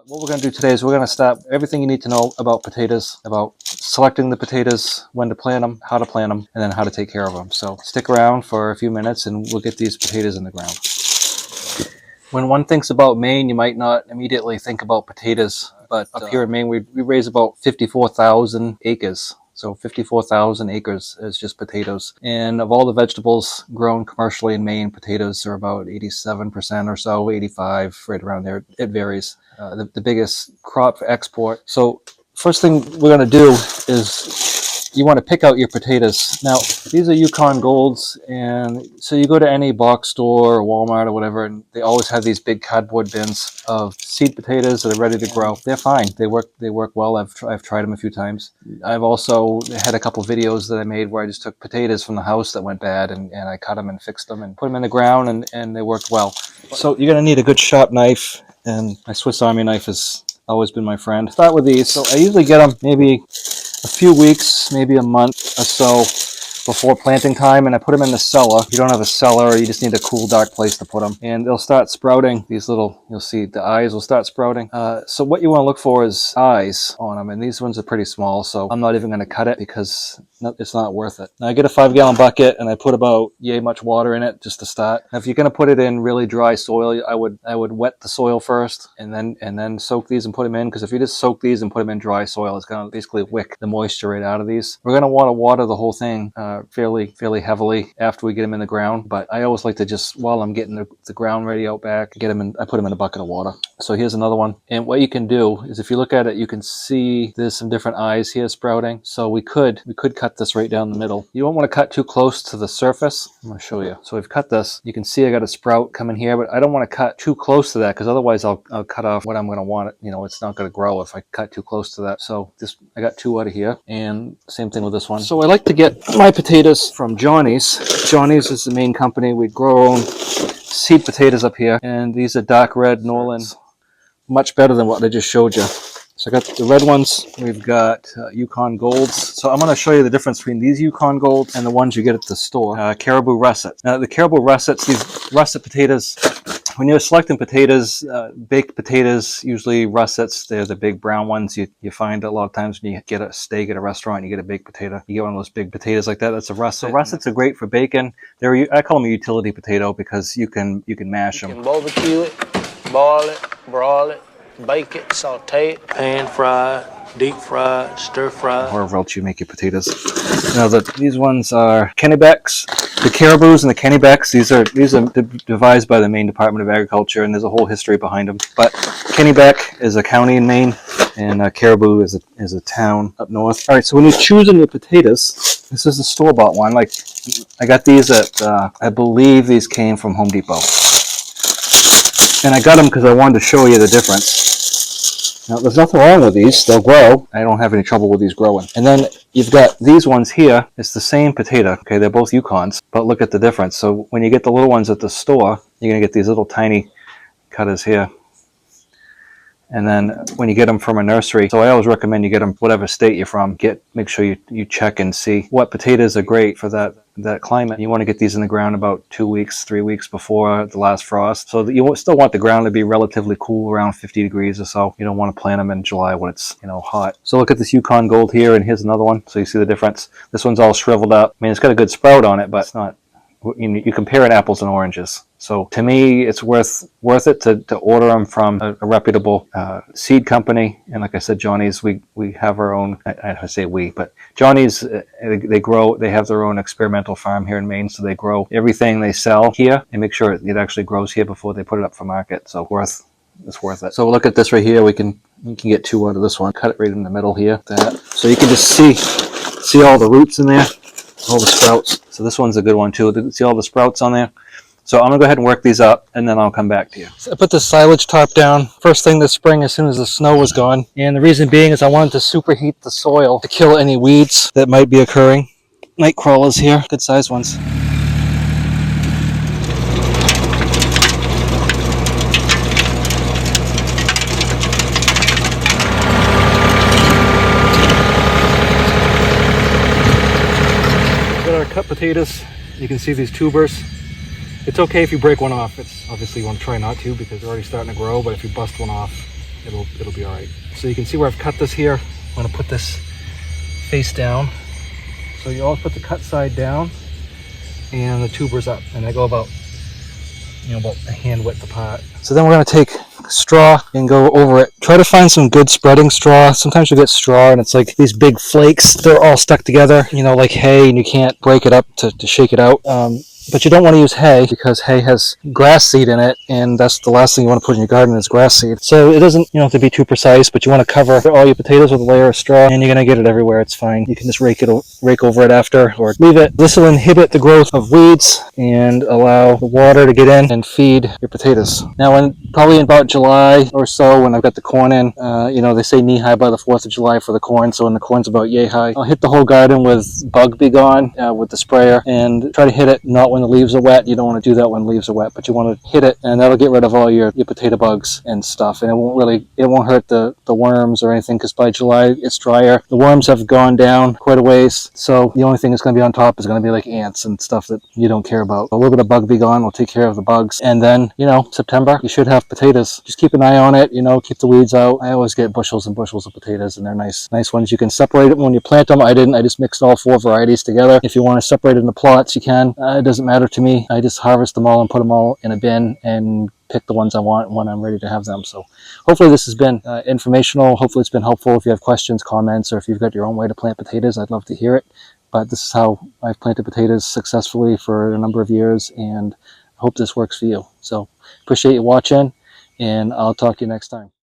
What we're going to do today is we're going to start everything you need to know about potatoes, about selecting the potatoes, when to plant them, and then how to take care of them. So stick around for a few minutes and we'll get these potatoes in the ground. When one thinks about Maine, you might not immediately think about potatoes, but up here in Maine, we raise about 54,000 acres. So 54,000 acres is just potatoes. And of all the vegetables grown commercially in Maine, potatoes are about 87% or so, 85, right around there. It varies. The biggest crop for export. So first thing we're going to do is you want to pick out your potatoes. Now, these are Yukon Golds, and so you go to any box store or Walmart or whatever, and they always have these big cardboard bins of seed potatoes that are ready to grow. They're fine. They work well. I've tried them a few times. I've also had a couple videos that I made where I just took potatoes from the house that went bad, and I cut them and fixed them and put them in the ground, and they worked well. So you're going to need a good sharp knife, and my Swiss Army knife has always been my friend. Start with these. So I usually get them maybe a few weeks, maybe a month or so before planting time, and I put them in the cellar. If you don't have a cellar, you just need a cool, dark place to put them. And they'll start sprouting. These little, you'll see the eyes will start sprouting. So what you want to look for is eyes on them, and these ones are pretty small, so I'm not even going to cut it because it's not worth it. Now I get a 5-gallon bucket and I put about yay much water in it just to start. Now if you're going to put it in really dry soil, I would wet the soil first and then soak these and put them in, because if you just soak these and put them in dry soil, it's going to basically wick the moisture right out of these. We're going to want to water the whole thing fairly heavily after we get them in the ground, but I always like to just, while I'm getting the ground ready out back, I put them in a bucket of water. So here's another one, and what you can do is if you look at it, you can see there's some different eyes here sprouting. So we could cut this right down the middle. You don't want to cut too close to the surface. I'm going to show you. So we've cut this. You can see I got a sprout coming here, but I don't want to cut too close to that, because otherwise I'll cut off what I'm going to want it. You know, it's not going to grow if I cut too close to that. So I got 2 out of here, and same thing with this one. So I like to get my potatoes from Johnny's. Johnny's is the main company. We grow our own seed potatoes up here, and these are dark red Norland. Much better than what I just showed you. So I got the red ones. We've got Yukon Golds. So I'm going to show you the difference between these Yukon Golds and the ones you get at the store. Caribou Russets. Now the Caribou Russets, these russet potatoes, when you're selecting potatoes, baked potatoes, usually russets, they're the big brown ones. You find a lot of times when you get a steak at a restaurant, you get a baked potato. You get one of those big potatoes like that. That's a russet. So russets are great for bacon. I call them a utility potato because you can mash them. You can barbecue it, boil it, broil it, bake it, saute it, pan fry, deep fry, stir fry. However else you make your potatoes. Now these ones are Kennebecks. The Caribous and the Kennebecks, these are devised by the Maine Department of Agriculture, and there's a whole history behind them. But Kennebec is a county in Maine, and Caribou is a town up north. All right, so when you're choosing your potatoes, this is the store-bought one. Like I got these at, I believe these came from Home Depot. And I got them because I wanted to show you the difference. Now, there's nothing wrong with these. They'll grow. I don't have any trouble with these growing. And then you've got these ones here. It's the same potato. Okay, they're both Yukons, but look at the difference. So when you get the little ones at the store, you're going to get these little tiny cutters here. And then when you get them from a nursery, so I always recommend you get them whatever state you're from. Make sure you check and see what potatoes are great for that climate. You want to get these in the ground about 2 weeks, 3 weeks before the last frost. So that you still want the ground to be relatively cool, around 50 degrees or so. You don't want to plant them in July when it's hot. So look at this Yukon Gold here, and here's another one. So you see the difference. This one's all shriveled up. I mean, it's got a good sprout on it, but it's not. You compare it apples and oranges. So to me, it's worth it to order them from a reputable seed company. And like I said, Johnny's, we have our own. I say we, but Johnny's, they have their own experimental farm here in Maine. So they grow everything they sell here and make sure it actually grows here before they put it up for market. So it's worth it. So look at this right here. We can get 2 out of this one. Cut it right in the middle here. So you can just see all the roots in there. All the sprouts. So this one's a good one too. See all the sprouts on there? So I'm going to go ahead and work these up, and then I'll come back to you. So I put the silage top down first thing this spring as soon as the snow was gone. And the reason being is I wanted to superheat the soil to kill any weeds that might be occurring. Night crawlers here, good sized ones. Cut potatoes. You can see these tubers. It's okay if you break one off. It's obviously you want to try not to because they're already starting to grow, but if you bust one off, it'll be all right. So you can see where I've cut this here. I'm going to put this face down. So you always put the cut side down and the tubers up, and they go about about a hand width apart. So then we're going to take straw and go over it. Try to find some good spreading straw. Sometimes you get straw and it's like these big flakes. They're all stuck together, like hay, and you can't break it up to shake it out. But you don't want to use hay because hay has grass seed in it, and that's the last thing you want to put in your garden is grass seed. So it doesn't have to be too precise, but you want to cover all your potatoes with a layer of straw, and you're going to get it everywhere. It's fine. You can just rake over it after, or leave it. This will inhibit the growth of weeds and allow the water to get in and feed your potatoes. Now, probably in about July or so, when I've got the corn in, they say knee high by the 4th of July for the corn. So when the corn's about yay high, I'll hit the whole garden with Bug Be Gone with the sprayer, and try to hit it not when the leaves are wet. You don't want to do that when leaves are wet, but you want to hit it, and that'll get rid of all your potato bugs and stuff. And it won't hurt the worms or anything, because by July it's drier. The worms have gone down quite a ways, so the only thing that's going to be on top is going to be like ants and stuff that you don't care about. A little bit of Bug Be Gone will take care of the bugs, and then September you should have potatoes. Just keep an eye on it. Keep the weeds out. I always get bushels and bushels of potatoes, and they're nice ones. You can separate them when you plant them. I didn't. I just mixed all 4 varieties together. If you want to separate it in the plots, you can. It doesn't matter to me. I just harvest them all and put them all in a bin and pick the ones I want when I'm ready to have them. So hopefully this has been informational. Hopefully it's been helpful. If you have questions, comments, or if you've got your own way to plant potatoes, I'd love to hear it. But this is how I've planted potatoes successfully for a number of years, and I hope this works for you. So appreciate you watching, and I'll talk to you next time.